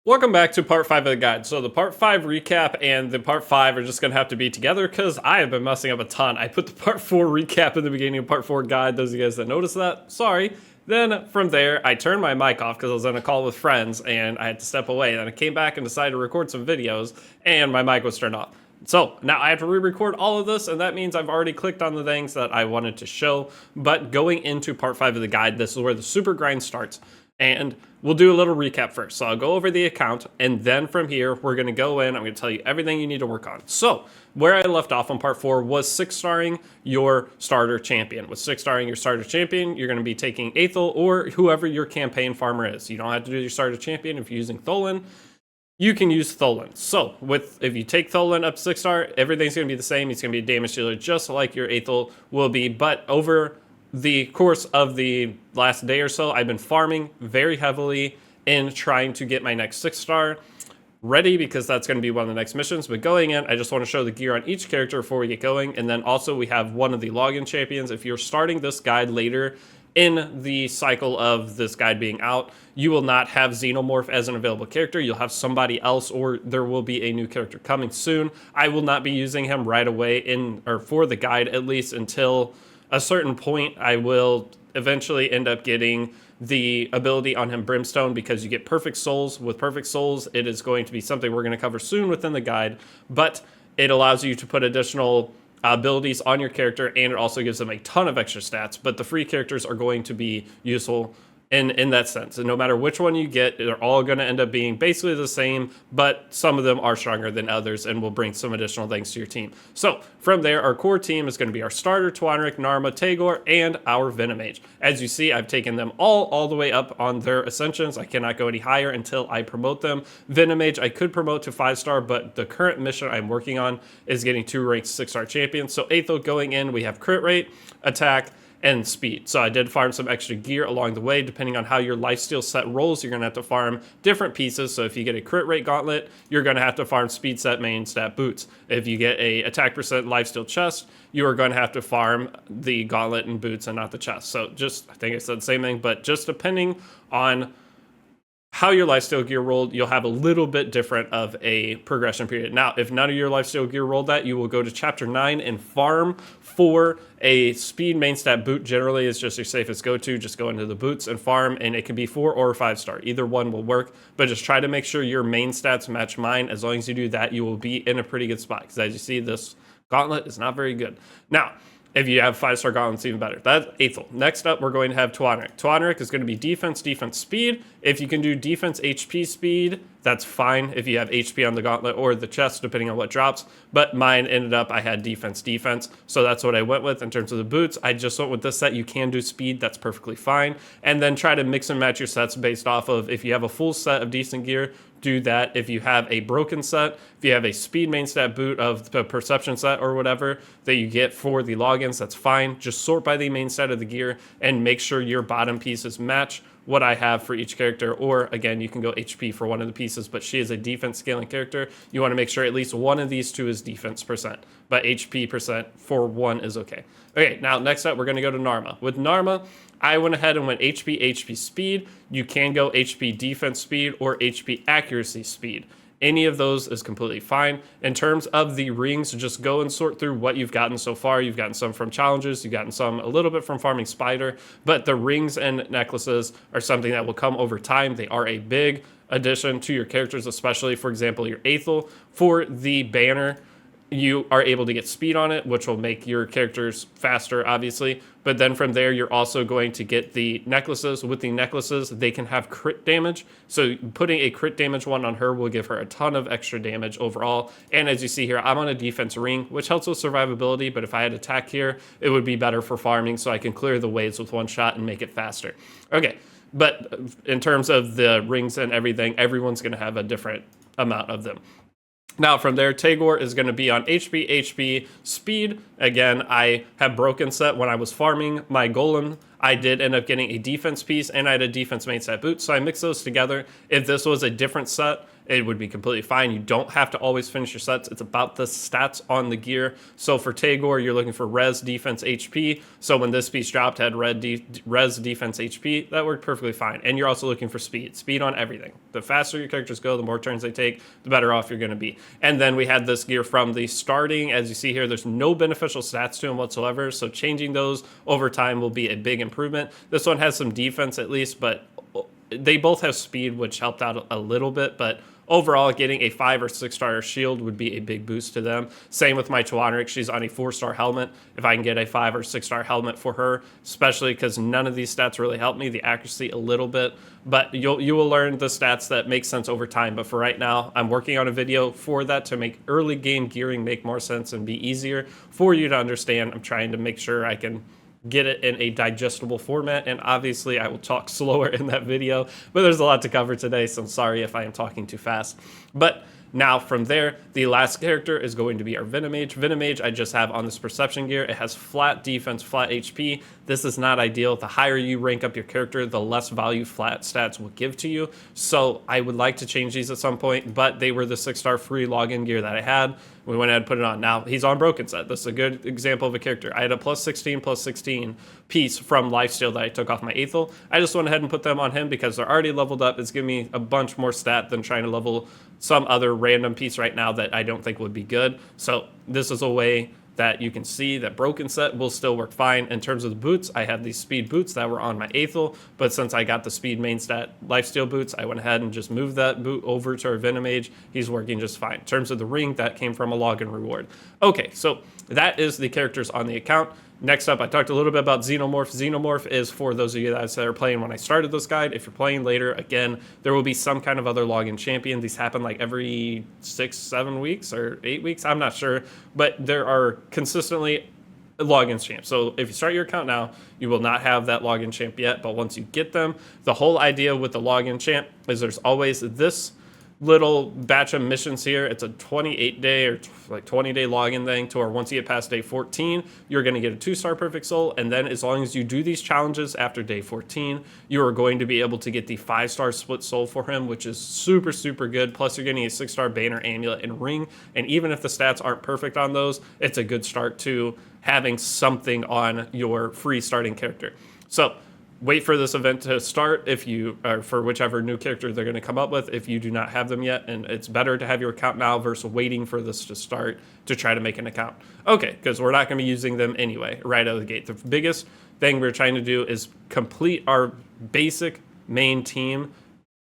Welcome back to part 5 of the guide. So the part 5 recap and the part 5 are just going to have to be together because I have been messing up a ton. I put the part 4 recap in the beginning of part 4 guide. Those of you guys that noticed that, sorry. Then from there, I turned my mic off because I was on a call with friends and I had to step away. Then I came back and decided to record some videos and my mic was turned off. So now I have to re-record all of this, and that means I've already clicked on the things that I wanted to show. But going into part 5 of the guide, this is where the super grind starts. And we'll do a little recap first. So I'll go over the account, and then from here, we're going to go in. I'm going to tell you everything you need to work on. So where I left off on part 4 was 6-starring your starter champion. With 6-starring your starter champion, you're going to be taking Aethel or whoever your campaign farmer is. You don't have to do your starter champion if you're using Tholen. You can use Tholen. So if you take Tholen up 6-star, everything's going to be the same. He's going to be a damage dealer just like your Aethel will be, but over the course of the last day or so, I've been farming very heavily in trying to get my next 6-star ready because that's going to be one of the next missions. But going in, I just want to show the gear on each character before we get going. And then also we have one of the login champions. If you're starting this guide later in the cycle of this guide being out, you will not have Xenomorph as an available character. You'll have somebody else, or there will be a new character coming soon. I will not be using him right away for the guide, at least until a certain point. I will eventually end up getting the ability on him Brimstone because you get perfect souls. With perfect souls, it is going to be something we're going to cover soon within the guide, but it allows you to put additional abilities on your character, and it also gives them a ton of extra stats. But the free characters are going to be useful in that sense. And no matter which one you get, they're all going to end up being basically the same, but some of them are stronger than others and will bring some additional things to your team. So from there, our core team is going to be our starter, Twanrik, Narma, Tagoar, and our Venomage. As you see, I've taken them all the way up on their ascensions. I cannot go any higher until I promote them. Venomage, I could promote to 5-star, but the current mission I'm working on is getting 2 ranked 6-star champions. So Aethel going in, we have crit rate, attack, and speed. So I did farm some extra gear along the way. Depending on how your lifesteal set rolls, you're going to have to farm different pieces. So if you get a crit rate gauntlet, you're going to have to farm speed set, main stat, boots. If you get a attack percent lifesteal chest, you are going to have to farm the gauntlet and boots and not the chest. So I think I said the same thing, but just depending on how your lifesteal gear rolled, you'll have a little bit different of a progression period. Now, if none of your lifesteal gear rolled that, you will go to chapter 9 and farm for a speed main stat boot. Generally, is just your safest go-to. Just go into the boots and farm, and it can be 4 or 5-star. Either one will work, but just try to make sure your main stats match mine. As long as you do that, you will be in a pretty good spot, because as you see, this gauntlet is not very good. Now, if you have 5-star gauntlets, even better. That's Aethel. Next up, we're going to have Twanrik. Twanrik is going to be defense, speed. If you can do defense, HP, speed, that's fine if you have HP on the gauntlet or the chest, depending on what drops. But mine ended up, I had defense. So that's what I went with in terms of the boots. I just went with this set. You can do speed. That's perfectly fine. And then try to mix and match your sets based off of if you have a full set of decent gear, do that. If you have a broken set, if you have a speed main stat boot of the perception set or whatever that you get for the logins, that's fine. Just sort by the main stat of the gear and make sure your bottom pieces match what I have for each character. Or again, you can go HP for one of the pieces, but she is a defense scaling character. You want to make sure at least one of these two is defense percent, but HP percent for one is okay. Okay, now next up, we're going to go to Narma. With Narma, I went ahead and went HP speed. You can go HP defense speed or HP accuracy speed. Any of those is completely fine. In terms of the rings, just go and sort through what you've gotten so far. You've gotten some from challenges, you've gotten some a little bit from farming spider, but the rings and necklaces are something that will come over time. They are a big addition to your characters, especially, for example, your Aethel. For the banner, you are able to get speed on it, which will make your characters faster, obviously. But then from there, you're also going to get the necklaces. With the necklaces, they can have crit damage. So putting a crit damage one on her will give her a ton of extra damage overall. And as you see here, I'm on a defense ring, which helps with survivability. But if I had attack here, it would be better for farming, so I can clear the waves with one shot and make it faster. Okay, but in terms of the rings and everything, everyone's going to have a different amount of them. Now from there, Tagoar is going to be on HP, speed. Again, I have broken set when I was farming my golem. I did end up getting a defense piece and I had a defense main set boot, so I mixed those together. If this was a different set it would be completely fine. You don't have to always finish your sets. It's about the stats on the gear. So for Tagoar, you're looking for res, defense, HP. So when this piece dropped, had res, defense, HP. That worked perfectly fine. And you're also looking for speed. Speed on everything. The faster your characters go, the more turns they take, the better off you're going to be. And then we had this gear from the starting. As you see here, there's no beneficial stats to them whatsoever. So changing those over time will be a big improvement. This one has some defense at least, but they both have speed, which helped out a little bit, but overall, getting a 5 or 6 star shield would be a big boost to them. Same with my Tagoar. She's on a 4-star helmet. If I can get a 5 or 6 star helmet for her, especially because none of these stats really help me, the accuracy a little bit, but you will learn the stats that make sense over time. But for right now, I'm working on a video for that to make early game gearing make more sense and be easier for you to understand. I'm trying to make sure I can get it in a digestible format, and obviously I will talk slower in that video, but there's a lot to cover today, so I'm sorry if I am talking too fast. But now from there, the last character is going to be our Venomage. Venomage I just have on this perception gear. It has flat defense, flat HP. This is not ideal. The higher you rank up your character, the less value flat stats will give to you. So I would like to change these at some point, but they were the 6-star free login gear that I had. We went ahead and put it on. Now he's on broken set. This is a good example of a character. I had a +16/+16 piece from lifesteal that I took off my Aethel. I just went ahead and put them on him because they're already leveled up. It's giving me a bunch more stat than trying to level some other random piece right now that I don't think would be good. So this is a way that you can see that broken set will still work fine. In terms of the boots, I have these speed boots that were on my Aethel, but since I got the speed main stat lifesteal boots, I went ahead and just moved that boot over to our Venomage. He's working just fine. In terms of the ring, that came from a login reward. Okay, so that is the characters on the account. Next up, I talked a little bit about Xenomorph. Xenomorph is for those of you that are playing when I started this guide. If you're playing later, again, there will be some kind of other login champion. These happen like every 6-7 weeks or 8 weeks. I'm not sure, but there are consistently login champs. So if you start your account now, you will not have that login champ yet, but once you get them, the whole idea with the login champ is there's always this little batch of missions here. It's a 28-day or like 20-day login thing to where once you get past day 14, you're going to get a 2-star perfect soul. And then as long as you do these challenges after day 14, you are going to be able to get the 5-star split soul for him, which is super, super good. Plus you're getting a 6-star banner, amulet, and ring. And even if the stats aren't perfect on those, it's a good start to having something on your free starting character. So wait for this event to start if you or for whichever new character they're going to come up with if you do not have them yet, and it's better to have your account now versus waiting for this to start to try to make an account. Okay, because we're not going to be using them anyway right out of the gate. The biggest thing we're trying to do is complete our basic main team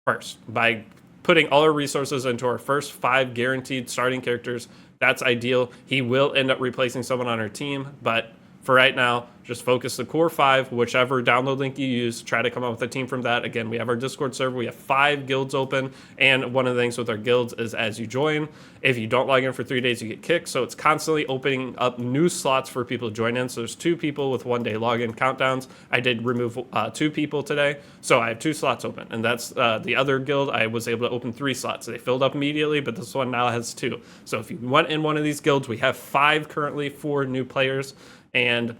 first by putting all our resources into our first 5 guaranteed starting characters. That's ideal. He will end up replacing someone on our team, but for right now, just focus the core 5, whichever download link you use, try to come up with a team from that. Again, we have our Discord server, we have 5 guilds open, and one of the things with our guilds is as you join, if you don't log in for 3 days, you get kicked, so it's constantly opening up new slots for people to join in. So there's 2 people with 1-day login countdowns. I did remove 2 people today, so I have 2 slots open, and that's the other guild. I was able to open 3 slots. They filled up immediately, but this one now has 2. So if you went in one of these guilds, we have 5 currently for new players, and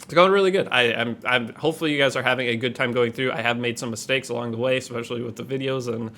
it's going really good. I'm hopefully you guys are having a good time going through. I have made some mistakes along the way, especially with the videos and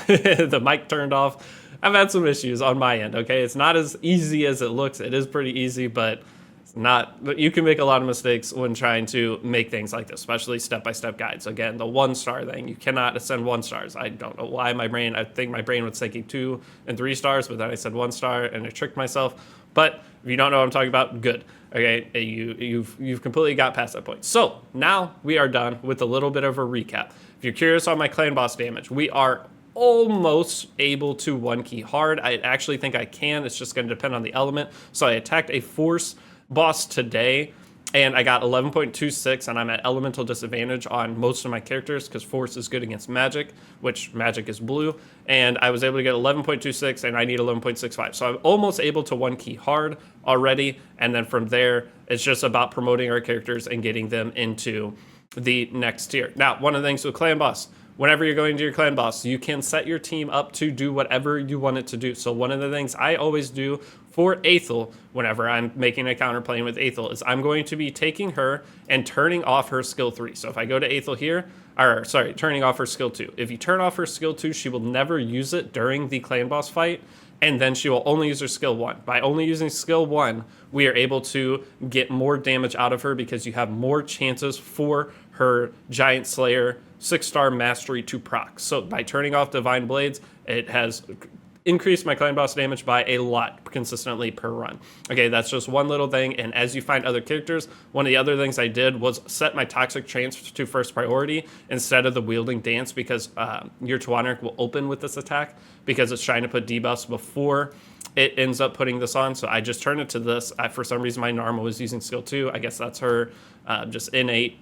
the mic turned off. I've had some issues on my end, okay? It's not as easy as it looks. It is pretty easy, but it's not. But you can make a lot of mistakes when trying to make things like this, especially step-by-step guides. Again, the 1-star thing, you cannot ascend 1-stars. I don't know why I think my brain was thinking 2 and 3 stars, but then I said 1-star and I tricked myself. But if you don't know what I'm talking about, good. Okay, you've completely got past that point. So now we are done with a little bit of a recap. If you're curious on my clan boss damage, we are almost able to 1-key hard. I actually think I can. It's just going to depend on the element. So I attacked a force boss today, and I got 11.26, and I'm at elemental disadvantage on most of my characters because force is good against magic, which magic is blue, and I was able to get 11.26, and I need 11.65. So I'm almost able to 1-key hard already, and then from there, it's just about promoting our characters and getting them into the next tier. Now, one of the things with Clan Boss, whenever you're going to your clan boss, you can set your team up to do whatever you want it to do. So one of the things I always do for Aethel, whenever I'm making a counter playing with Aethel, is I'm going to be taking her and turning off her skill 3. So if I go to Aethel here, or sorry, turning off her skill 2. If you turn off her skill 2, she will never use it during the clan boss fight, and then she will only use her skill 1. By only using skill 1, we are able to get more damage out of her because you have more chances for her Giant Slayer 6-star mastery to proc. So by turning off Divine Blades, it has increased my clan boss damage by a lot consistently per run. Okay, that's just one little thing, and as you find other characters, one of the other things I did was set my Toxic Trance to first priority instead of the Wielding Dance, because your Tagoar will open with this attack because it's trying to put debuffs before it ends up putting this on. So I just turned it to this. For some reason my Narma was using skill 2. I guess that's her just innate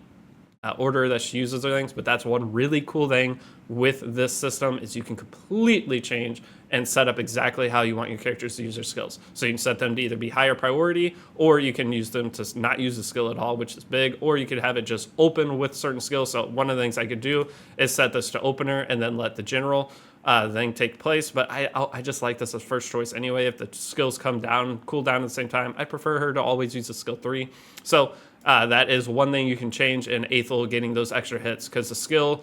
order that she uses her things. But that's one really cool thing with this system, is you can completely change and set up exactly how you want your characters to use their skills. So you can set them to either be higher priority, or you can use them to not use the skill at all, which is big, or you could have it just open with certain skills. So one of the things I could do is set this to opener and then let the general thing take place. But I just like this as first choice anyway. If the skills cool down at the same time, I prefer her to always use the skill 3. So that is one thing you can change in Aethel, getting those extra hits, because the skill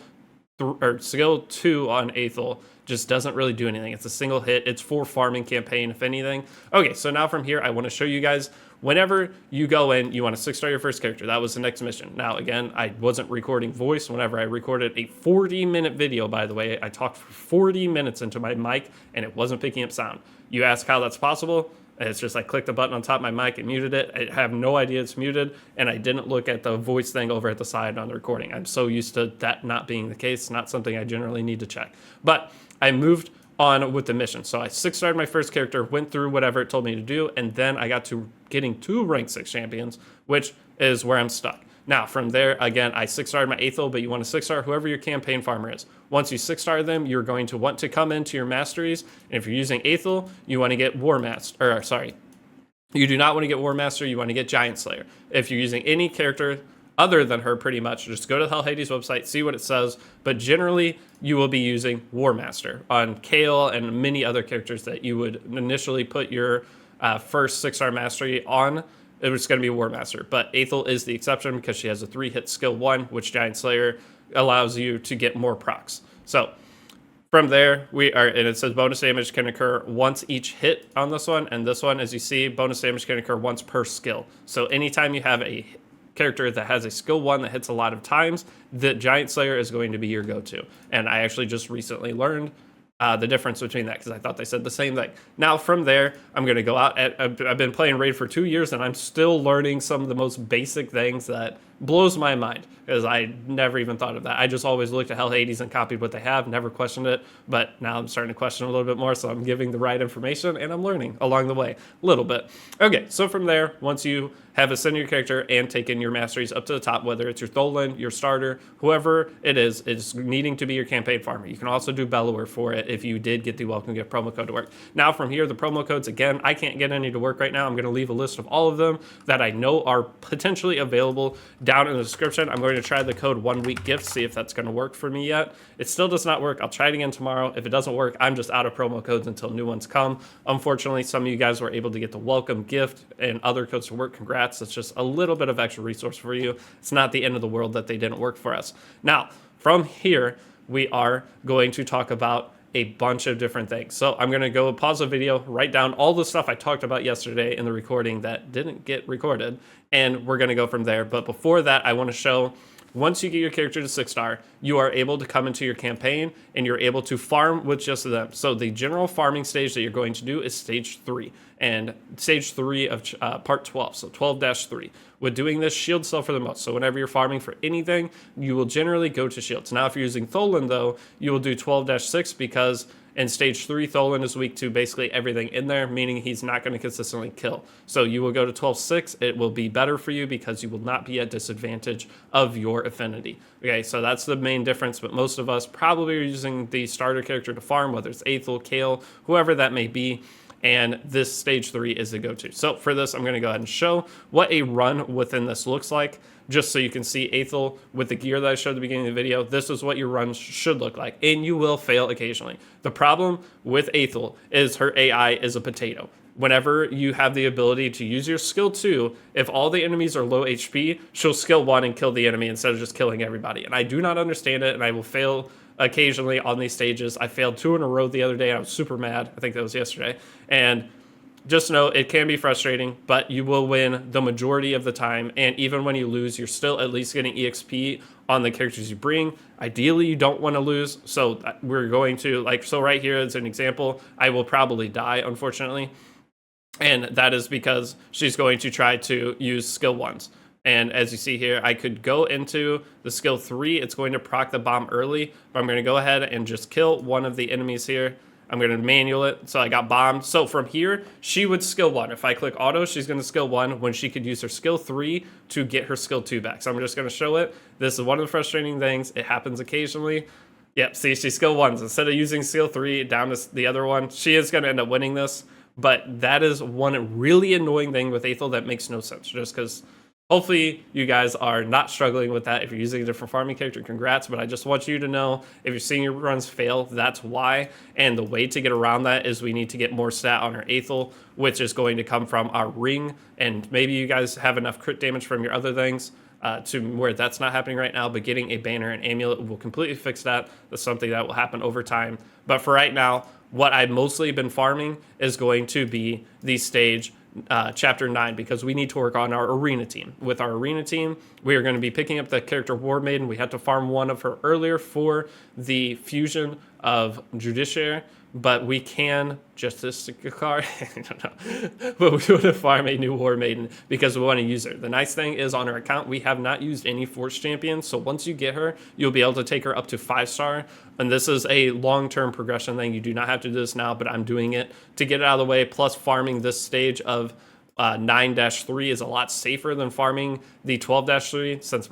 2 on Aethel just doesn't really do anything. It's a single hit. It's for farming campaign, if anything. Okay, so now from here, I want to show you guys, whenever you go in, you want to 6-star your first character. That was the next mission. Now, again, I wasn't recording voice whenever I recorded a 40-minute video, by the way. I talked for 40 minutes into my mic, and it wasn't picking up sound. You ask how that's possible? It's just I clicked the button on top of my mic and muted it. I have no idea it's muted, and I didn't look at the voice thing over at the side on the recording. I'm so used to that not being the case, not something I generally need to check. But I moved on with the mission. So I 6-starred my first character, went through whatever it told me to do, and then I got to getting 2 rank 6 champions, which is where I'm stuck. Now, from there, again, I 6-starred my Aethel, but you want to 6-star whoever your campaign farmer is. Once you 6-star them, you're going to want to come into your masteries, and if you're using Aethel, you want to get you do not want to get War Master, you want to get Giant Slayer. If you're using any character other than her, pretty much, just go to the Hell Hades website, see what it says, but generally, you will be using War Master on Kale and many other characters that you would initially put your first 6-star mastery on. It was going to be War Master, but Aethel is the exception because she has a 3-hit skill 1, which Giant Slayer allows you to get more procs. So from there, and it says bonus damage can occur once each hit on this one, and this one, as you see, bonus damage can occur once per skill. So anytime you have a character that has a skill 1 that hits a lot of times, the Giant Slayer is going to be your go-to. And I actually just recently learned the difference between that, because I thought they said the same thing. Now from there, I'm going to go out. I've been playing Raid for 2 years, and I'm still learning some of the most basic things that blows my mind, because I never even thought of that. I just always looked at Hell Hades and copied what they have, never questioned it, but now I'm starting to question a little bit more, so I'm giving the right information, and I'm learning along the way a little bit. Okay, so from there, once you have ascended your character and taken your masteries up to the top, whether it's your Tholan, your starter, whoever it is needing to be your campaign farmer. You can also do Bellower for it if you did get the Welcome Gift promo code to work. Now from here, the promo codes, again, I can't get any to work right now. I'm going to leave a list of all of them that I know are potentially available down in the description. I'm going to try the code 1weekgift, see if that's going to work for me yet. It still does not work. I'll try it again tomorrow. If it doesn't work, I'm just out of promo codes until new ones come. Unfortunately, some of you guys were able to get the Welcome Gift and other codes to work. Congrats. It's just a little bit of extra resource for you. It's not the end of the world that they didn't work for us. Now, from here, we are going to talk about a bunch of different things. So I'm going to go pause the video, write down all the stuff I talked about yesterday in the recording that didn't get recorded, and we're going to go from there. But before that, I want to show, once you get your character to 6-star, you are able to come into your campaign and you're able to farm with just them. So the general farming stage that you're going to do is stage 3, and stage 3 of part 12, so 12-3. With doing this, shields sell for the most. So whenever you're farming for anything, you will generally go to shields. Now, if you're using Tholan, though, you will do 12-6 because in stage 3, Tholan is weak to basically everything in there, meaning he's not going to consistently kill. So you will go to 12-6. It will be better for you because you will not be at disadvantage of your affinity. Okay, so that's the main difference, but most of us probably are using the starter character to farm, whether it's Aethel, Kale, whoever that may be. and this stage 3 is the go-to. So for this, I'm going to go ahead and show what a run within this looks like, just so you can see Aethel with the gear that I showed at the beginning of the video. This is what your runs should look like, and you will fail occasionally. The problem with Aethel is her AI is a potato. Whenever you have the ability to use your skill 2, if all the enemies are low HP, she'll skill 1 and kill the enemy instead of just killing everybody. And I do not understand it, and I will fail occasionally on these stages. I failed 2 in a row the other day. I was super mad. I think that was yesterday. And just know it can be frustrating, but you will win the majority of the time. And even when you lose, you're still at least getting EXP on the characters you bring. Ideally, you don't want to lose. So we're going to, so right here as an example, I will probably die, unfortunately. And that is because she's going to try to use skill 1s. And as you see here, I could go into the skill 3. It's going to proc the bomb early, but I'm going to go ahead and just kill one of the enemies here. I'm going to manual it, so I got bombed. So from here, she would skill 1. If I click auto, she's going to skill 1 when she could use her skill 3 to get her skill 2 back. So I'm just going to show it. This is one of the frustrating things. It happens occasionally. Yep, see, she skill 1s. Instead of using skill 3 down to the other one, she is going to end up winning this. But that is one really annoying thing with Aethel that makes no sense, just because hopefully you guys are not struggling with that. If you're using a different farming character, congrats, but I just want you to know if you're seeing your runs fail, that's why. And the way to get around that is we need to get more stat on our Aethel, which is going to come from our ring, and maybe you guys have enough crit damage from your other things to where that's not happening right now, but getting a banner and amulet will completely fix that. That's something that will happen over time. But for right now, what I've mostly been farming is going to be the stage chapter 9, because we need to work on our arena team. With our arena team, we are going to be picking up the character War Maiden. We had to farm one of her earlier for the fusion of Judiciary, but we can Justice Tagoar. I don't know. But we want to farm a new War Maiden because we want to use her. The nice thing is on our account, we have not used any Force Champions. So once you get her, you'll be able to take her up to 5-star. And this is a long-term progression thing. You do not have to do this now, but I'm doing it to get it out of the way. Plus farming this stage of 9-3 is a lot safer than farming the 12-3 since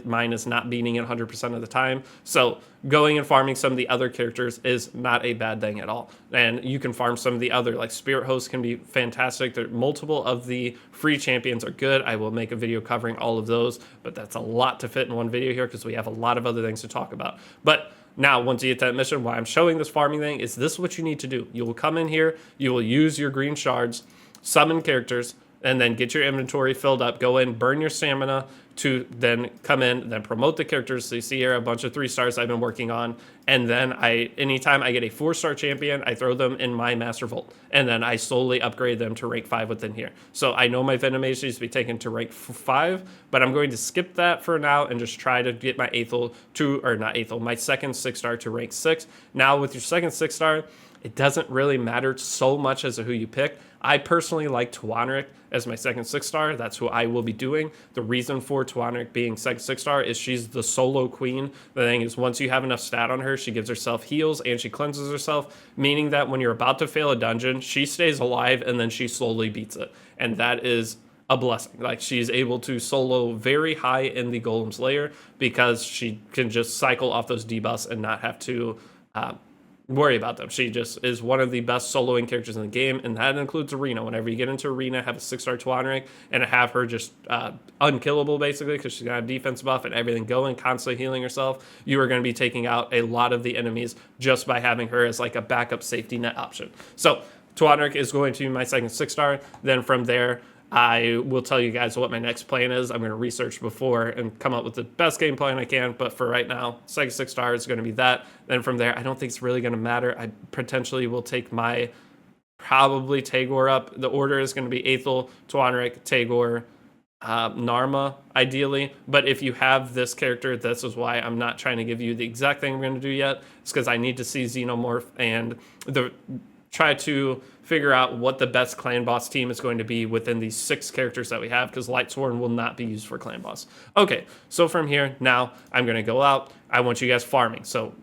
mine is not beating it 100% of the time. So going and farming some of the other characters is not a bad thing at all. And you can farm some of the other, like Spirit Host can be fantastic. There, multiple of the free champions are good. I will make a video covering all of those, but that's a lot to fit in one video here because we have a lot of other things to talk about. But now, once you get that mission, why I'm showing this farming thing is this is what you need to do. You will come in here, you will use your green shards, summon characters, and then get your inventory filled up. Go in, burn your stamina to then come in, then promote the characters. So you see here a bunch of 3-stars I've been working on. And then anytime I get a 4-star champion, I throw them in my Master Vault. And then I slowly upgrade them to rank 5 within here. So I know my Venomage needs to be taken to rank 5, but I'm going to skip that for now and just try to get my my second 6-star to rank 6. Now with your second 6-star, it doesn't really matter so much as to who you pick. I personally like Tagoar as my second 6-star. That's who I will be doing. The reason for Tagoar being second 6-star is she's the solo queen. The thing is, once you have enough stat on her, she gives herself heals and she cleanses herself, meaning that when you're about to fail a dungeon, she stays alive and then she slowly beats it. And that is a blessing. Like, she's able to solo very high in the Golem's lair because she can just cycle off those debuffs and not have to worry about them. She just is one of the best soloing characters in the game, and that includes Arena. Whenever you get into Arena, have a 6-star Tagoar and have her just unkillable, basically, because she's going to have defense buff and everything going, constantly healing herself. You are going to be taking out a lot of the enemies just by having her as like a backup safety net option. So Tagoar is going to be my second 6-star. Then from there, I will tell you guys what my next plan is. I'm going to research before and come up with the best game plan I can. But for right now, second 6-star is going to be that. Then from there, I don't think it's really going to matter. I potentially will take my probably Tagoar up. The order is going to be Aethel, Tagoar, Narma, ideally. But if you have this character, this is why I'm not trying to give you the exact thing I'm going to do yet. It's because I need to see Xenomorph and try to figure out what the best clan boss team is going to be within these 6 characters that we have, because Lightsworn will not be used for clan boss. Okay, so from here, now I'm going to go out. I want you guys farming. So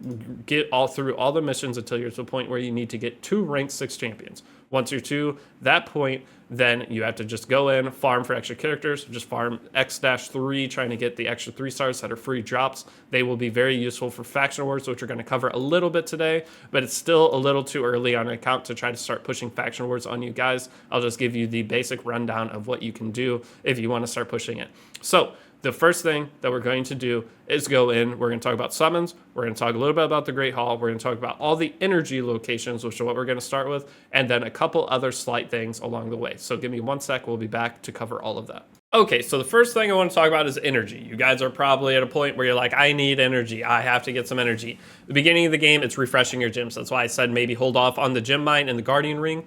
get through all the missions until you're to the point where you need to get 2 ranked 6 champions. Once you're to that point, then you have to just go in, farm for extra characters, just farm X-3, trying to get the extra 3-stars that are free drops. They will be very useful for faction wars, which we're going to cover a little bit today, but it's still a little too early on an account to try to start pushing faction wars on you guys. I'll just give you the basic rundown of what you can do if you want to start pushing it. So the first thing that we're going to do is go in. We're going to talk about summons. We're going to talk a little bit about the Great Hall. We're going to talk about all the energy locations, which is what we're going to start with, and then a couple other slight things along the way. So give me 1 sec. We'll be back to cover all of that. Okay, so the first thing I want to talk about is energy. You guys are probably at a point where you're like, I need energy. I have to get some energy. The beginning of the game, it's refreshing your gyms. That's why I said maybe hold off on the gem mine and the guardian ring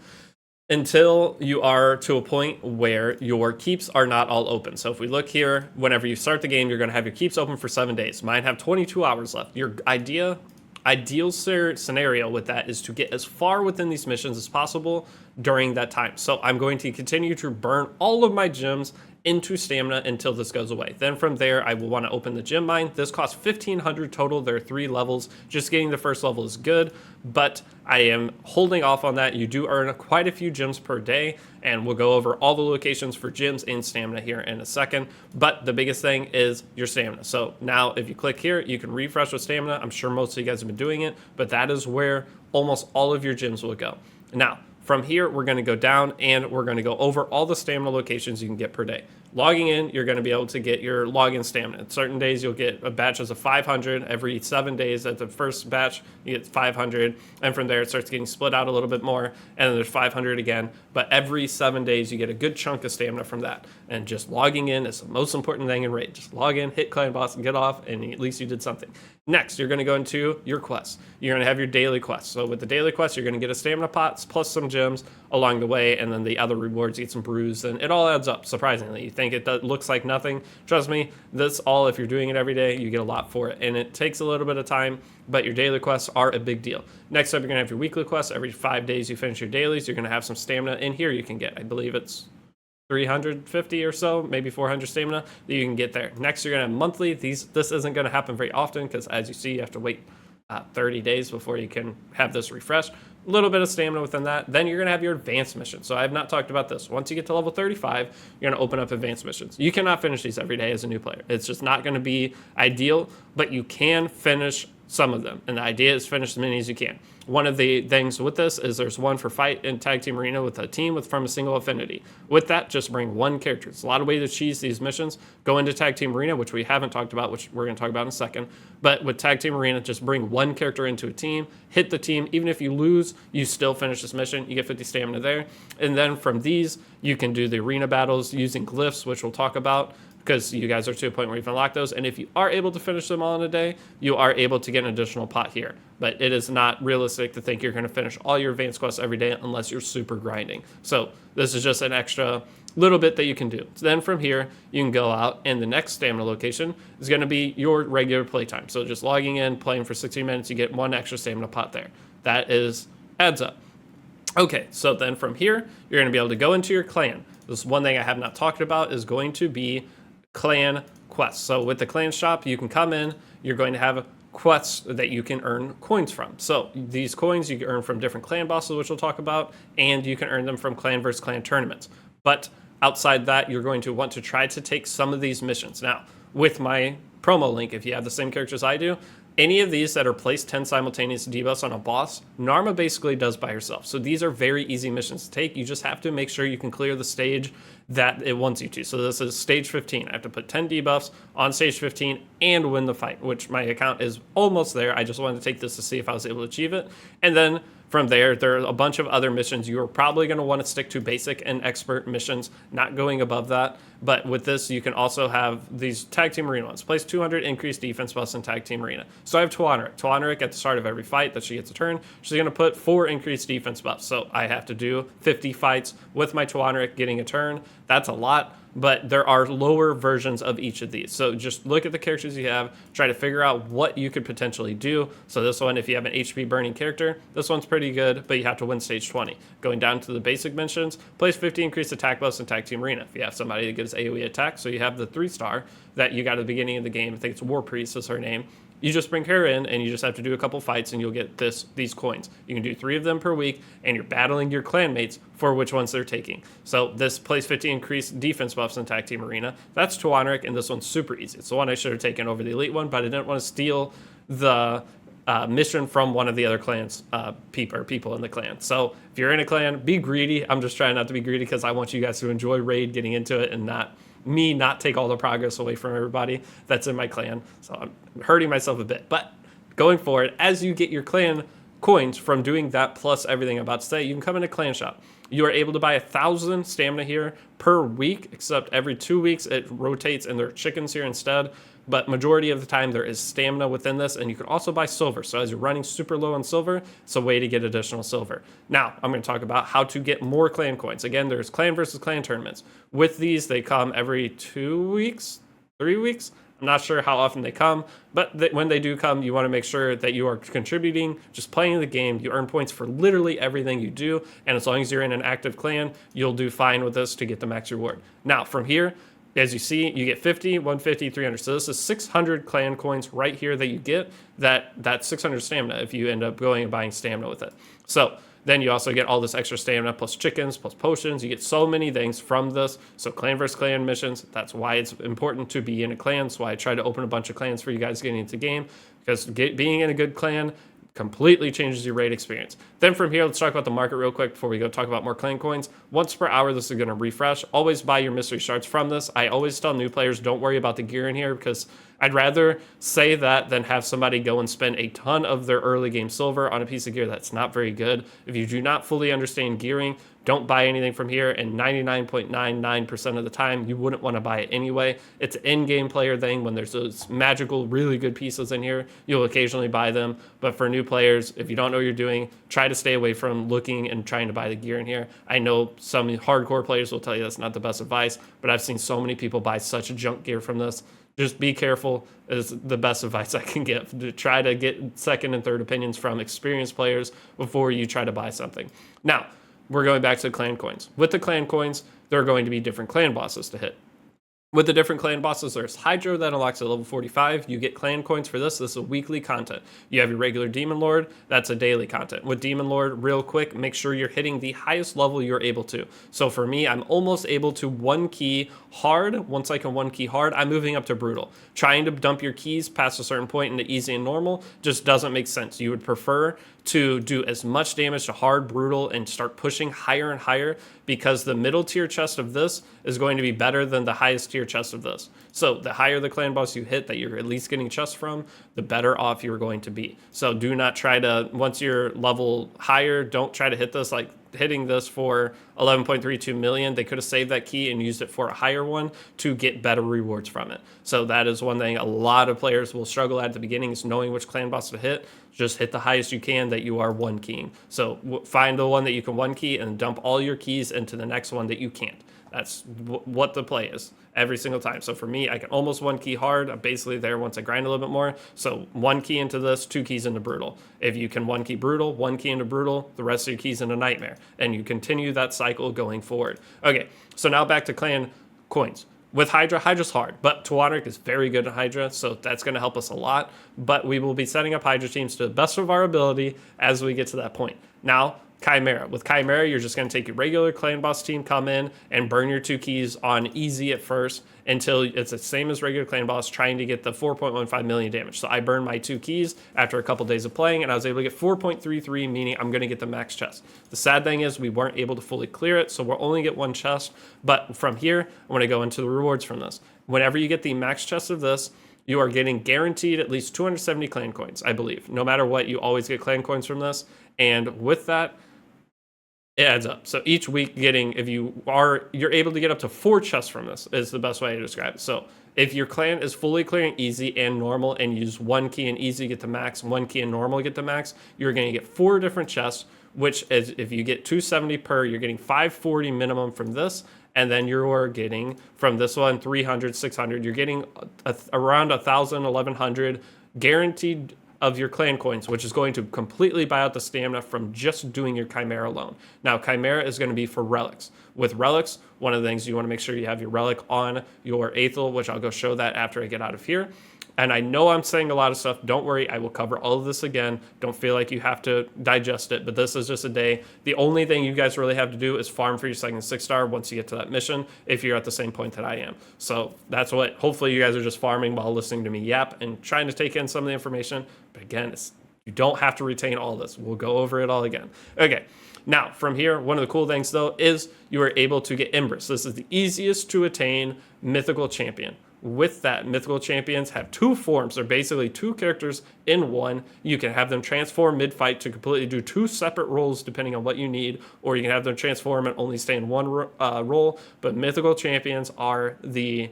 until you are to a point where your keeps are not all open. So if we look here, whenever you start the game, you're going to have your keeps open for 7 days. Mine have 22 hours left. Your ideal scenario with that is to get as far within these missions as possible during that time. So I'm going to continue to burn all of my gems into stamina until this goes away. Then from there, I will want to open the gem mine. This costs 1,500 total. There are 3 levels. Just getting the first level is good, but I am holding off on that. You do earn quite a few gems per day, and we'll go over all the locations for gems and stamina here in a second. But the biggest thing is your stamina. So now if you click here, you can refresh with stamina. I'm sure most of you guys have been doing it, but that is where almost all of your gems will go. Now, from here, we're going to go down and we're going to go over all the stamina locations you can get per day. Logging in, you're going to be able to get your login stamina. Certain days, you'll get a batches of 500. Every 7 days, at the first batch, you get 500. And from there, it starts getting split out a little bit more. And then there's 500 again. But every 7 days, you get a good chunk of stamina from that. And just logging in is the most important thing in Raid. Just log in, hit clan boss, and get off, and at least you did something. Next, you're going to go into your quests. You're going to have your daily quests. So with the daily quests, you're going to get a stamina pots plus some gems along the way, and then the other rewards, you get some brews, and it all adds up, surprisingly. You think it looks like nothing. Trust me, this all, if you're doing it every day, you get a lot for it, and it takes a little bit of time, but your daily quests are a big deal. Next up, you're going to have your weekly quests. Every 5 days you finish your dailies, you're going to have some stamina in here you can get. I believe it's 350 or so, maybe 400 stamina that you can get there. Next, you're going to have monthly. This isn't going to happen very often because, as you see, you have to wait 30 days before you can have this refreshed. A little bit of stamina within that. Then you're going to have your advanced missions. So I have not talked about this. Once you get to level 35, you're going to open up advanced missions. You cannot finish these every day as a new player. It's just not going to be ideal, but you can finish some of them. And the idea is finish as many as you can. One of the things with this is there's one for fight in Tag Team Arena with a team from a single affinity. With that, just bring one character. It's a lot of ways to cheese these missions. Go into Tag Team Arena, which we haven't talked about, which we're going to talk about in a second. But with Tag Team Arena, just bring one character into a team, hit the team. Even if you lose, you still finish this mission. You get 50 stamina there. And then from these, you can do the arena battles using glyphs, which we'll talk about, because you guys are to a point where you can unlock those. And if you are able to finish them all in a day, you are able to get an additional pot here. But it is not realistic to think you're going to finish all your advanced quests every day unless you're super grinding. So this is just an extra little bit that you can do. So then from here, you can go out, and the next stamina location is going to be your regular playtime. So just logging in, playing for 16 minutes, you get one extra stamina pot there. That adds up. Okay, so then from here, you're going to be able to go into your clan. This one thing I have not talked about is going to be clan quests. So with the clan shop, you can come in, you're going to have quests that you can earn coins from. So these coins you can earn from different clan bosses, which we'll talk about, and you can earn them from clan versus clan tournaments. But outside that, you're going to want to try to take some of these missions. Now, with my promo link, if you have the same characters I do, any of these that are placed 10 simultaneous debuffs on a boss, Narma basically does by herself. So these are very easy missions to take. You just have to make sure you can clear the stage that it wants you to. So this is stage 15. I have to put 10 debuffs on stage 15 and win the fight, which my account is almost there. I just wanted to take this to see if I was able to achieve it. And then from there are a bunch of other missions. You are probably going to want to stick to basic and expert missions, not going above that. But with this, you can also have these Tag Team Arena ones. Place 200 increased defense buffs in Tag Team Arena. So I have Tagoar. Tagoar at the start of every fight that she gets a turn, she's going to put 4 increased defense buffs. So I have to do 50 fights with my Tagoar getting a turn. That's a lot. But there are lower versions of each of these. So just look at the characters you have, try to figure out what you could potentially do. So this one, if you have an HP burning character, this one's pretty good, but you have to win stage 20. Going down to the basic missions, place 50 increased attack buffs in Tag Team Arena. If you have somebody that gets AoE attack, so you have the 3-star that you got at the beginning of the game, I think it's War Priest is her name. You just bring her in, and you just have to do a couple fights, and you'll get these coins. You can do 3 of them per week, and you're battling your clanmates for which ones they're taking. So this plays 50 increased defense buffs in Tag Team Arena. That's Tagoar, and this one's super easy. It's the one I should have taken over the Elite one, but I didn't want to steal the mission from one of the other clans, people in the clan. So if you're in a clan, be greedy. I'm just trying not to be greedy because I want you guys to enjoy raid, getting into it, and not take all the progress away from everybody that's in my clan. So I'm hurting myself a bit. But going forward, as you get your clan coins from doing that plus everything I'm about to say, you can come into clan shop. You are able to buy 1,000 stamina here per week, except every 2 weeks it rotates and there are chickens here instead. But majority of the time there is stamina within this, and you can also buy silver. So as you're running super low on silver, it's a way to get additional silver. Now, I'm going to talk about how to get more clan coins. Again, there's clan versus clan tournaments. With these, they come every 2 weeks, 3 weeks. I'm not sure how often they come, but when they do come, you want to make sure that you are contributing, just playing the game. You earn points for literally everything you do, and as long as you're in an active clan, you'll do fine with this to get the max reward. Now, from here, as you see, you get 50, 150, 300. So this is 600 clan coins right here that you get. That's 600 stamina if you end up going and buying stamina with it. So then you also get all this extra stamina plus chickens plus potions. You get so many things from this. So clan versus clan missions. That's why it's important to be in a clan. That's why I try to open a bunch of clans for you guys getting into the game, because being in a good clan completely changes your raid experience. Then from here, let's talk about the market real quick before we go talk about more clan coins. Once per hour, this is going to refresh. Always buy your mystery shards from this. I always tell new players, don't worry about the gear in here, because I'd rather say that than have somebody go and spend a ton of their early game silver on a piece of gear that's not very good. If you do not fully understand gearing, don't buy anything from here, and 99.99% of the time, you wouldn't want to buy it anyway. It's an in-game player thing. When there's those magical, really good pieces in here, you'll occasionally buy them. But for new players, if you don't know what you're doing, try to stay away from looking and trying to buy the gear in here. I know some hardcore players will tell you that's not the best advice, but I've seen so many people buy such junk gear from this. Just be careful is the best advice I can give. To try to get second and third opinions from experienced players before you try to buy something. Now, we're going back to the clan coins. With the clan coins, there are going to be different clan bosses to hit. With the different clan bosses, there's Hydra that unlocks at level 45. You get clan coins for this. This is a weekly content. You have your regular Demon Lord. That's a daily content. With Demon Lord, real quick, make sure you're hitting the highest level you're able to. So for me, I'm almost able to one key hard. Once I can one key hard, I'm moving up to brutal. Trying to dump your keys past a certain point into easy and normal just doesn't make sense. You would prefer to do as much damage to hard, brutal, and start pushing higher and higher, because the middle tier chest of this is going to be better than the highest tier chest of this. So the higher the clan boss you hit that you're at least getting chests from, the better off you're going to be. So do not try to, once you're level higher, don't try to hit this like hitting this for 11.32 million. They could have saved that key and used it for a higher one to get better rewards from it. So that is one thing a lot of players will struggle at the beginning, is knowing which clan boss to hit. Just hit the highest you can that you are one keying. So find the one that you can one key and dump all your keys into the next one that you can't. That's what the play is every single time. So for me, I can almost one key hard. I'm basically there once I grind a little bit more. So one key into this, two keys into brutal. If you can one key brutal, one key into brutal, the rest of your keys into nightmare. And you continue that cycle going forward. Okay, so now back to clan coins. With Hydra, Hydra's hard, but Tagoar is very good at Hydra, so that's going to help us a lot. But we will be setting up Hydra teams to the best of our ability as we get to that point. Now, Chimera. With Chimera, you're just going to take your regular clan boss team, come in, and burn your two keys on easy at first until it's the same as regular clan boss, trying to get the 4.15 million damage. So I burned my two keys after a couple days of playing, and I was able to get 4.33, meaning I'm going to get the max chest. The sad thing is we weren't able to fully clear it, so we'll only get one chest. But from here, I want to go into the rewards from this. Whenever you get the max chest of this, you are getting guaranteed at least 270 clan coins, I believe. No matter what, you always get clan coins from this. And with that, it adds up. So each week getting, if you're able to get up to 4 chests from this is the best way to describe it. So if your clan is fully clearing easy and normal and use one key and easy get the max, one key and normal get the max, you're going to get 4 different chests, which is, if you get 270 per, you're getting 540 minimum from this. And then you're getting from this one 300, 600. You're getting around 1,000, 1,100 guaranteed of your clan coins, which is going to completely buy out the stamina from just doing your Chimera alone. Now, Chimera is going to be for relics. With relics, one of the things you want to make sure you have your relic on your Aethel, which I'll go show that after I get out of here. And I know I'm saying a lot of stuff. Don't worry, I will cover all of this again. Don't feel like you have to digest it, but this is just a day. The only thing you guys really have to do is farm for your second 6-star once you get to that mission, if you're at the same point that I am. So that's what, hopefully you guys are just farming while listening to me yap and trying to take in some of the information. But again, it's You don't have to retain all this. We'll go over it all again. Okay. Now, from here, one of the cool things, though, is you are able to get Embers. This is the easiest to attain mythical champion. With that, mythical champions have two forms. They're basically two characters in one. You can have them transform mid-fight to completely do two separate roles depending on what you need, or you can have them transform and only stay in one role. But mythical champions are the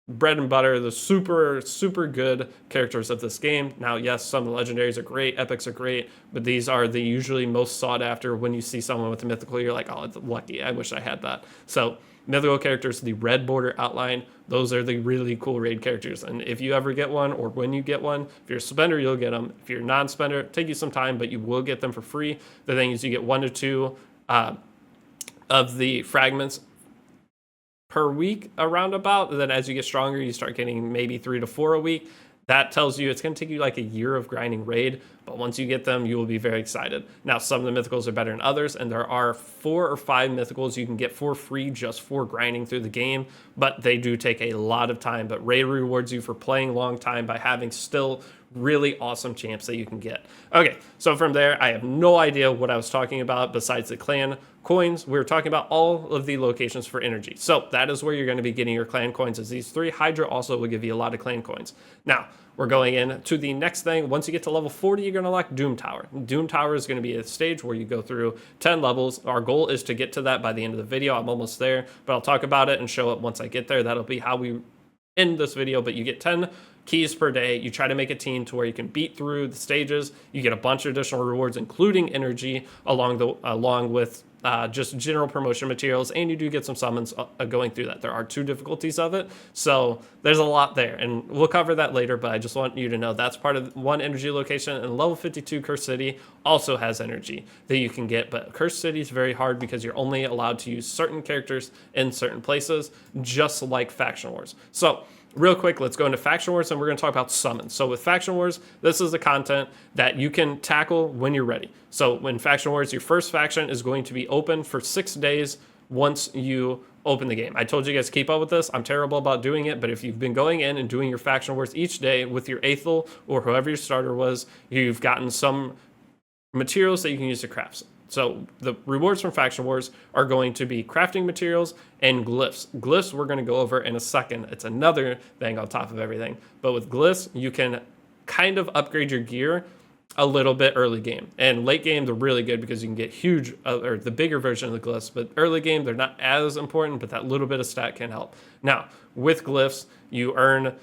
bread and butter, the super, super good characters of this game. Now, yes, some of the legendaries are great, epics are great, but these are the usually most sought after. When you see someone with a mythical, you're like, oh, it's lucky, I wish I had that. So mythical characters, the red border outline, those are the really cool raid characters. And if you ever get one, or when you get one, if you're a spender, you'll get them. If you're a non-spender, take you some time, but you will get them for free. The thing is, you get 1 to 2 of the fragments per week around about. And then as you get stronger, you start getting maybe 3 to 4 a week. That tells you it's going to take you like a year of grinding raid, but once you get them, you will be very excited. Now, some of the mythicals are better than others, and there are 4 or 5 mythicals you can get for free just for grinding through the game, but they do take a lot of time. But raid rewards you for playing long time by having still really awesome champs that you can get. Okay, so from there, I have no idea what I was talking about besides the clan coins. We were talking about all of the locations for energy. So that is where you're going to be getting your clan coins, as these 3. Hydra also will give you a lot of clan coins. Now, we're going in to the next thing. Once you get to level 40, you're going to unlock Doom Tower. Doom Tower is going to be a stage where you go through 10 levels. Our goal is to get to that by the end of the video. I'm almost there, but I'll talk about it and show it once I get there. That'll be how we end this video, but you get 10 keys per day. You try to make a team to where you can beat through the stages. You get a bunch of additional rewards, including energy, along with just general promotion materials, and you do get some summons going through that. There are 2 difficulties of it, so there's a lot there, and we'll cover that later, but I just want you to know that's part of one energy location. And level 52 Cursed City also has energy that you can get, but Cursed City is very hard because you're only allowed to use certain characters in certain places, just like Faction Wars. So real quick, let's go into Faction Wars, and we're going to talk about summons. So with Faction Wars, this is the content that you can tackle when you're ready. So when Faction Wars, your first faction is going to be open for 6 days once you open the game. I told you guys to keep up with this. I'm terrible about doing it, but if you've been going in and doing your Faction Wars each day with your Aethel or whoever your starter was, you've gotten some materials that you can use to craft. So the rewards from Faction Wars are going to be crafting materials and glyphs. Glyphs we're going to go over in a second. It's another thing on top of everything. But with glyphs, you can kind of upgrade your gear a little bit early game. And late game, they're really good because you can get huge, or the bigger version of the glyphs. But early game, they're not as important, but that little bit of stat can help. Now, with glyphs, you earn...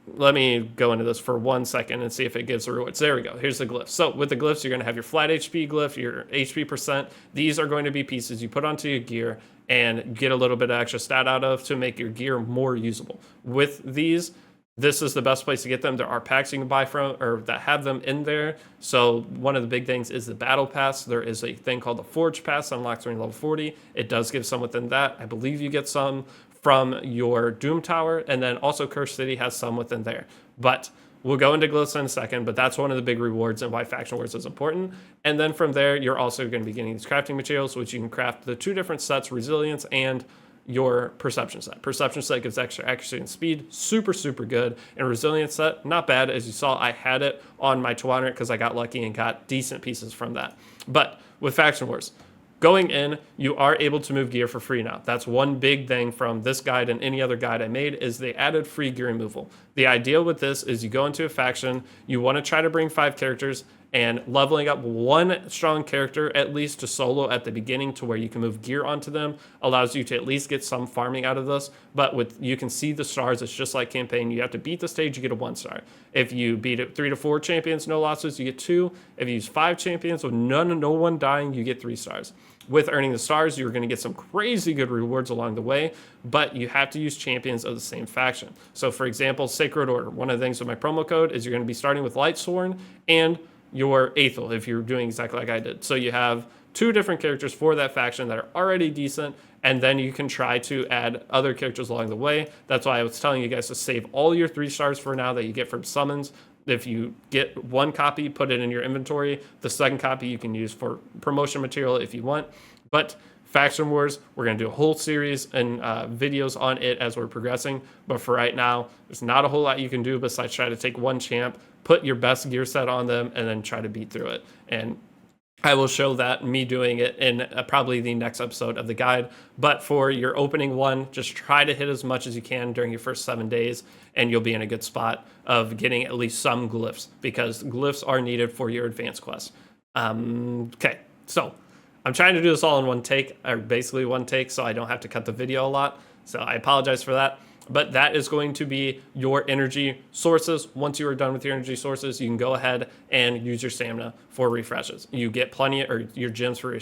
let me go into this for 1 second and see if it gives the rewards. There we go. Here's the glyphs. So with the glyphs, you're going to have your flat HP glyph, your HP percent. These are going to be pieces you put onto your gear and get a little bit of extra stat out of to make your gear more usable. With these, this is the best place to get them. There are packs you can buy from, or that have them in there. So one of the big things is the battle pass. There is a thing called the Forge Pass that unlocks during level 40. It does give some within that. I believe you get some from your Doom Tower, and then also Cursed City has some within there. But we'll go into glyphs in a second, but that's one of the big rewards and why Faction Wars is important. And then from there, you're also going to be getting these crafting materials, which you can craft the 2 different sets, Resilience and your Perception set. Perception set gives extra accuracy and speed, super, super good. And Resilience set, not bad. As you saw, I had it on my 200 because I got lucky and got decent pieces from that. But with Faction Wars, going in, you are able to move gear for free now. That's one big thing from this guide and any other guide I made, is they added free gear removal. The idea with this is you go into a faction, you want to try to bring 5 characters, and leveling up 1 strong character at least to solo at the beginning to where you can move gear onto them allows you to at least get some farming out of this. But with, you can see the stars, it's just like campaign. You have to beat the stage, you get a 1 star. If you beat it 3 to 4 champions, no losses, you get 2. If you use 5 champions with no one dying, you get 3 stars. With earning the stars, you're going to get some crazy good rewards along the way, but you have to use champions of the same faction. So for example, Sacred Order, one of the things with my promo code is you're going to be starting with Lightsworn and your Aethel if you're doing exactly like I did. So you have 2 different characters for that faction that are already decent, and then you can try to add other characters along the way. That's why I was telling you guys to save all your 3 stars for now that you get from summons. If you get 1 copy, put it in your inventory. The second copy you can use for promotion material if you want. But Faction Wars, we're going to do a whole series and videos on it as we're progressing. But for right now, there's not a whole lot you can do besides try to take one champ, put your best gear set on them, and then try to beat through it. And I will show that, me doing it, in probably the next episode of the guide. But for your opening one, just try to hit as much as you can during your first 7 days, and you'll be in a good spot of getting at least some glyphs, because glyphs are needed for your advanced quest. Okay, so I'm trying to do this all in one take, or basically one take, so I don't have to cut the video a lot. So I apologize for that. But that is going to be your energy sources. Once you are done with your energy sources, you can go ahead and use your stamina for refreshes. You get plenty, or your gems for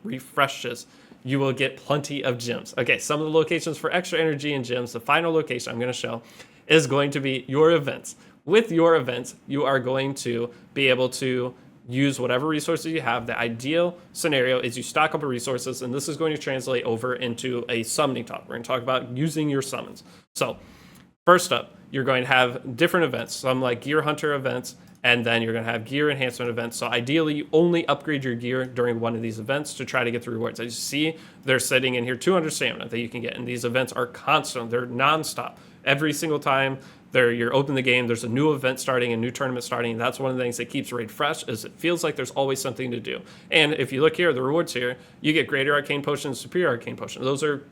refreshes. You will get plenty of gems. Okay, some of the locations for extra energy and gems, the final location I'm going to show is going to be your events. With your events, you are going to be able to use whatever resources you have. The ideal scenario is you stock up on resources, and this is going to translate over into a summoning talk. We're going to talk about using your summons. So first up, you're going to have different events, some like gear hunter events, and then you're going to have gear enhancement events. So ideally, you only upgrade your gear during one of these events to try to get the rewards. As you see, they're sitting in here 200 stamina that you can get, and these events are constant. They're non-stop. Every single time you're open the game, there's a new event starting, a new tournament starting, and that's one of the things that keeps Raid fresh, is it feels like there's always something to do. And if you look here, the rewards here, you get greater arcane potions, superior arcane potions. Those are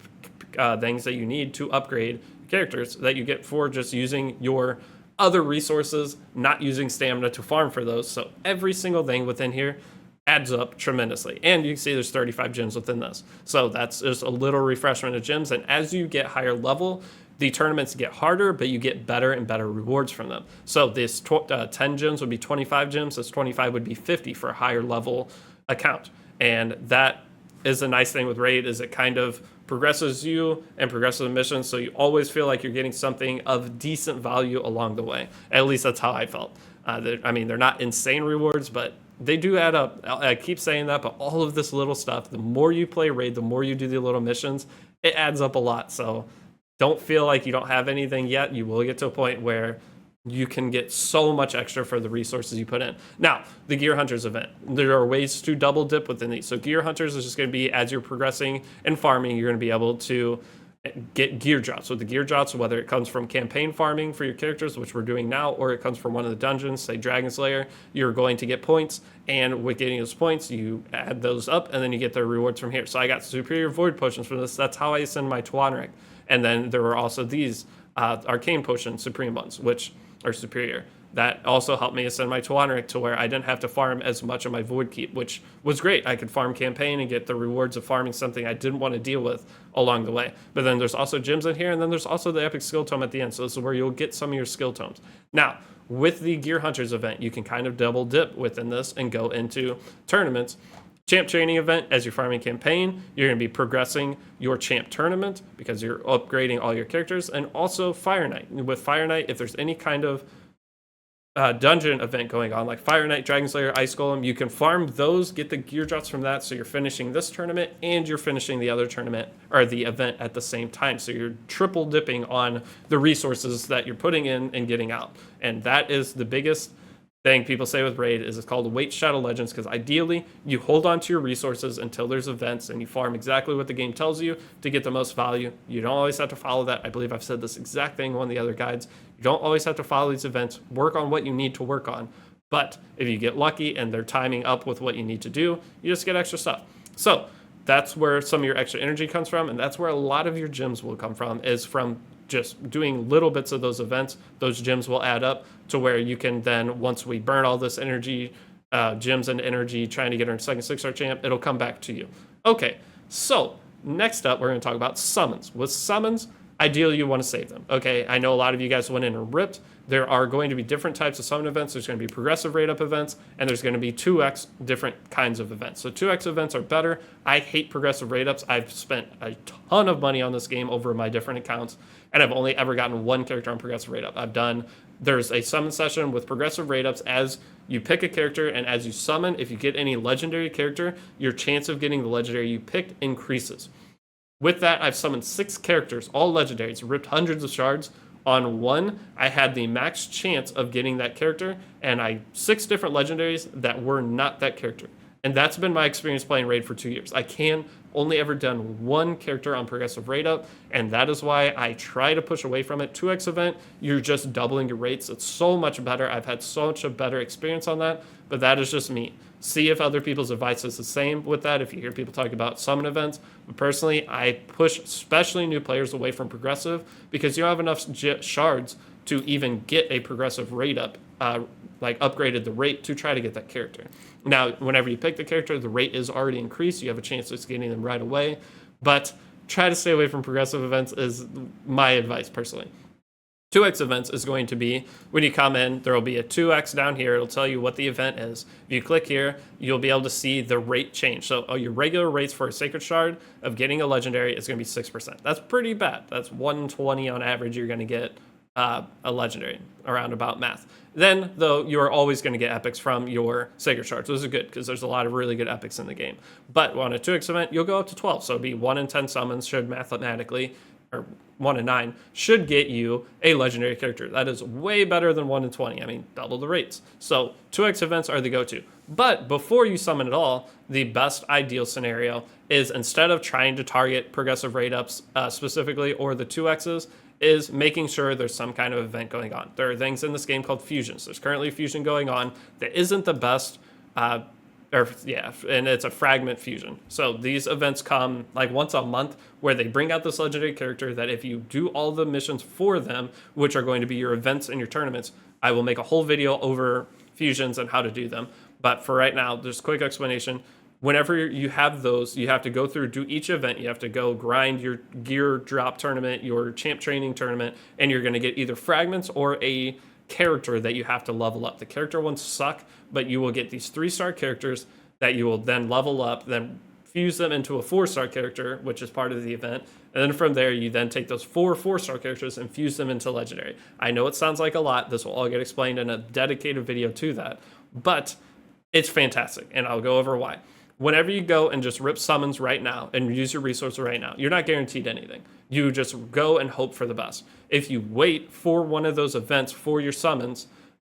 things that you need to upgrade characters that you get for just using your other resources, not using stamina to farm for those. So every single thing within here adds up tremendously. And you can see there's 35 gems within this. So that's just a little refreshment of gems. And as you get higher level, the tournaments get harder, but you get better and better rewards from them. So this 10 gems would be 25 gems. This 25 would be 50 for a higher level account. And that is a nice thing with Raid, is it kind of progresses you and progresses the mission, so you always feel like you're getting something of decent value along the way. At least that's how I felt. I mean, they're not insane rewards, but they do add up. I keep saying that, but all of this little stuff, the more you play Raid, the more you do the little missions, it adds up a lot. So don't feel like you don't have anything yet. You will get to a point where you can get so much extra for the resources you put in. Now, the Gear Hunters event. There are ways to double dip within these. So Gear Hunters is just going to be, as you're progressing and farming, you're going to be able to get gear drops. With the gear drops, whether it comes from campaign farming for your characters, which we're doing now, or it comes from one of the dungeons, say Dragon's Lair, you're going to get points. And with getting those points, you add those up, and then you get the rewards from here. So I got superior void potions from this. That's how I ascend my Tagoar. And then there were also these arcane potion supreme ones, which are superior. That also helped me ascend my Tagoar to where I didn't have to farm as much of my void keep, which was great. I could farm campaign and get the rewards of farming something I didn't want to deal with along the way. But then there's also gems in here, and then there's also the epic skill tome at the end. So this is where you'll get some of your skill tomes. Now, with the Gear Hunters event, you can kind of double dip within this and go into tournaments. Champ training event, as you're farming campaign, you're going to be progressing your champ tournament because you're upgrading all your characters. And also Fire Night. With Fire Night, if there's any kind of dungeon event going on, like Fire Night, Dragon Slayer, Ice Golem, you can farm those, get the gear drops from that, so you're finishing this tournament and you're finishing the other tournament or the event at the same time. So you're triple dipping on the resources that you're putting in and getting out. And that is the biggest thing people say with Raid, is it's called Wait Shadow Legends, because ideally you hold on to your resources until there's events and you farm exactly what the game tells you to get the most value. You don't always have to follow that. I believe I've said this exact thing in one of the other guides. You don't always have to follow these events. Work on what you need to work on. But if you get lucky and they're timing up with what you need to do, you just get extra stuff. So that's where some of your extra energy comes from, and that's where a lot of your gems will come from, is from just doing little bits of those events. Those gems will add up to where you can then, once we burn all this energy, gems and energy trying to get our second 6-star champ, it'll come back to you. Okay, so next up, we're going to talk about summons. With summons, ideally you want to save them. Okay, I know a lot of you guys went in and ripped. There are going to be different types of summon events. There's going to be progressive rate up events, and there's going to be 2x different kinds of events. So 2x events are better. I hate progressive rate ups. I've spent a ton of money on this game over my different accounts, and I've only ever gotten one character on progressive rate up. There's a summon session with progressive rate ups. As you pick a character and as you summon, if you get any legendary character, your chance of getting the legendary you picked increases. With that, I've summoned 6 characters, all legendaries, ripped hundreds of shards. On one, I had the max chance of getting that character, and 6 different legendaries that were not that character. And that's been my experience playing Raid for 2 years. I can only ever done one character on progressive Raid up, and that is why I try to push away from it. 2x event, you're just doubling your rates. It's so much better. I've had such a better experience on that, but that is just me. See if other people's advice is the same with that, if you hear people talk about summon events. But personally, I push especially new players away from progressive because you don't have enough shards to even get a progressive rate up, like upgraded the rate to try to get that character. Now, whenever you pick the character, the rate is already increased. You have a chance of getting them right away, but try to stay away from progressive events is my advice personally. 2x events is going to be, when you come in, there will be a 2x down here. It'll tell you what the event is. If you click here, you'll be able to see the rate change. So your regular rates for a Sacred Shard of getting a legendary is going to be 6%. That's pretty bad. That's 120 on average you're going to get a legendary, around about math. Then, though, you are always going to get epics from your Sacred Shards. Those are good because there's a lot of really good epics in the game. But on a 2x event, you'll go up to 12. So it'd be 1 in 10 summons should mathematically, or 1 in 9, should get you a legendary character. That is way better than 1 in 20. I mean, double the rates. So 2x events are the go-to. But before you summon at all, the best ideal scenario is instead of trying to target progressive rate ups specifically or the 2x's, is making sure there's some kind of event going on. There are things in this game called fusions. There's currently a fusion going on that isn't the best, and it's a fragment fusion. So these events come like once a month where they bring out this legendary character that if you do all the missions for them, which are going to be your events and your tournaments, I will make a whole video over fusions and how to do them. But for right now, just a quick explanation. Whenever you have those, you have to go through, do each event. You have to go grind your gear drop tournament, your champ training tournament, and you're going to get either fragments or a character that you have to level up. The character ones suck, but you will get these 3-star characters that you will then level up, then fuse them into a 4-star character, which is part of the event. And then from there, you then take those 4-star characters and fuse them into legendary. I know it sounds like a lot. This will all get explained in a dedicated video to that, but it's fantastic, and I'll go over why. Whenever you go and just rip summons right now and use your resources right now, you're not guaranteed anything. You just go and hope for the best. If you wait for one of those events for your summons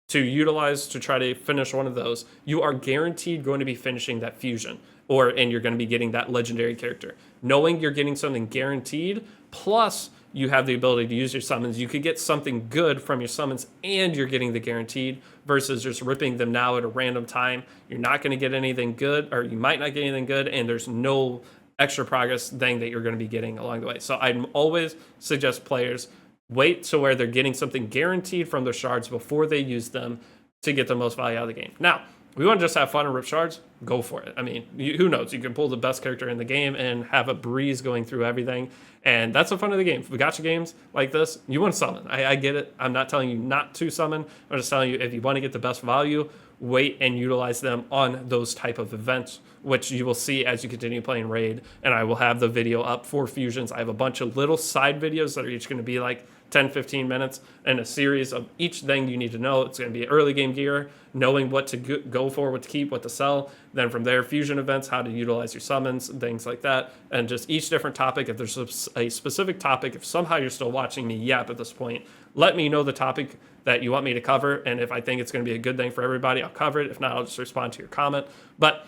to utilize to try to finish one of those, you are guaranteed going to be finishing that fusion, and you're going to be getting that legendary character. Knowing you're getting something guaranteed, plus you have the ability to use your summons, you could get something good from your summons and you're getting the guaranteed versus just ripping them now at a random time. You're not going to get anything good, or you might not get anything good, and there's no extra progress thing that you're going to be getting along the way. So I'd always suggest players wait to where they're getting something guaranteed from their shards before they use them to get the most value out of the game. Now, we want to just have fun and rip shards, go for it. I mean, who knows? You can pull the best character in the game and have a breeze going through everything. And that's the fun of the game. For gacha games like this, you want to summon. I get it. I'm not telling you not to summon. I'm just telling you if you want to get the best value, wait and utilize them on those type of events, which you will see as you continue playing Raid. And I will have the video up for fusions. I have a bunch of little side videos that are each going to be like 10, 15 minutes, and a series of each thing you need to know. It's going to be early game gear, knowing what to go for, what to keep, what to sell. Then from there, fusion events, how to utilize your summons, things like that. And just each different topic. If there's a specific topic, if somehow you're still watching me yap at this point, let me know the topic that you want me to cover. And if I think it's going to be a good thing for everybody, I'll cover it. If not, I'll just respond to your comment. But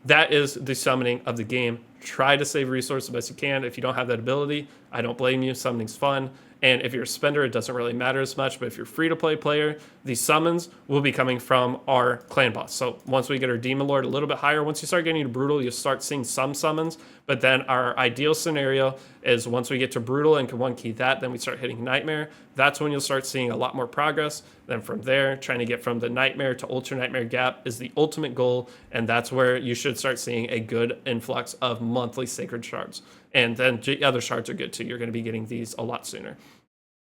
that is the summoning of the game. Try to save resources the best you can. If you don't have that ability, I don't blame you. Summoning's fun. And if you're a spender, it doesn't really matter as much. But if you're a free-to-play player, these summons will be coming from our clan boss. So once we get our Demon Lord a little bit higher, once you start getting to Brutal, you'll start seeing some summons. But then our ideal scenario is once we get to Brutal and can one-key that, then we start hitting Nightmare. That's when you'll start seeing a lot more progress. Then from there, trying to get from the Nightmare to Ultra Nightmare Gap is the ultimate goal. And that's where you should start seeing a good influx of monthly Sacred Shards. And then the other shards are good too. You're going to be getting these a lot sooner.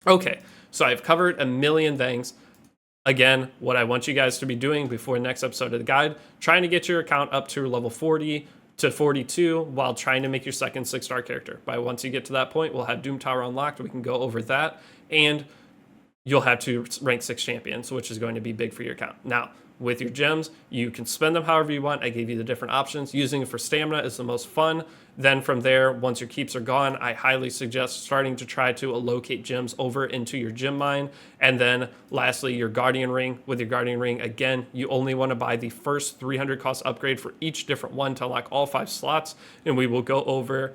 Okay, so I've covered a million things. Again, what I want you guys to be doing before the next episode of the guide, trying to get your account up to level 40 to 42 while trying to make your second 6-star character. By once you get to that point, we'll have Doom Tower unlocked. We can go over that, and you'll have 2 rank 6 champions, which is going to be big for your account. Now, with your gems. You can spend them however you want. I gave you the different options. Using it for stamina is the most fun. Then from there, once your keeps are gone, I highly suggest starting to try to allocate gems over into your gem mine. And then lastly, your guardian ring. With your guardian ring, again, you only want to buy the first 300 cost upgrade for each different one to unlock all 5 slots. And we will go over,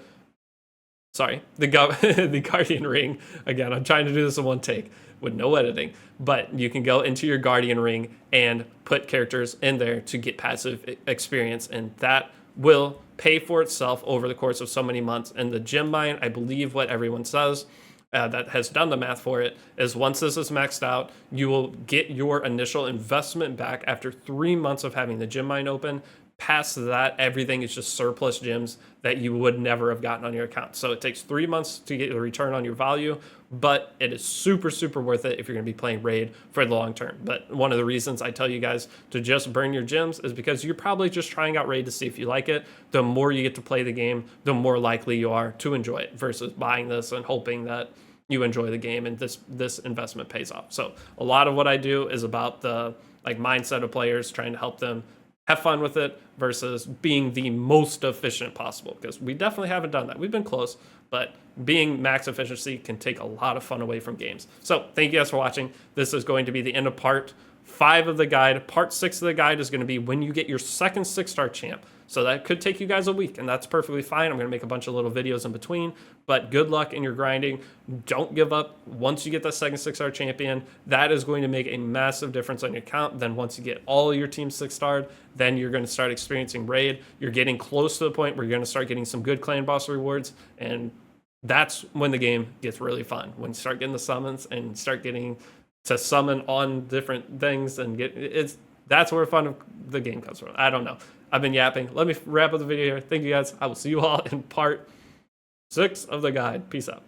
sorry, the guardian ring. Again, I'm trying to do this in one take with no editing, but you can go into your guardian ring and put characters in there to get passive experience, and that will pay for itself over the course of so many months. And the gem mine, I believe what everyone says that has done the math for it, is once this is maxed out, you will get your initial investment back after 3 months of having the gem mine open. Past that, everything is just surplus gems that you would never have gotten on your account. So it takes 3 months to get a return on your value, but it is super, super worth it if you're going to be playing Raid for the long term. But one of the reasons I tell you guys to just burn your gems is because you're probably just trying out Raid to see if you like it. The more you get to play the game, the more likely you are to enjoy it versus buying this and hoping that you enjoy the game and this investment pays off. So a lot of what I do is about the mindset of players, trying to help them have fun with it versus being the most efficient possible, because we definitely haven't done that. We've been close, but being max efficiency can take a lot of fun away from games. So thank you guys for watching. This is going to be the end of part 5 of the guide. Part 6 of the guide is going to be when you get your second 6-star champ. So that could take you guys a week, and that's perfectly fine. I'm going to make a bunch of little videos in between, but good luck in your grinding. Don't give up. Once you get that second 6-star champion, that is going to make a massive difference on your account. Then once you get all your team 6-starred, then you're going to start experiencing Raid. You're getting close to the point where you're going to start getting some good clan boss rewards, and that's when the game gets really fun. When you start getting the summons and start getting to summon on different things, and that's where fun of the game comes from. I don't know. I've been yapping. Let me wrap up the video here. Thank you guys. I will see you all in part 6 of the guide. Peace out.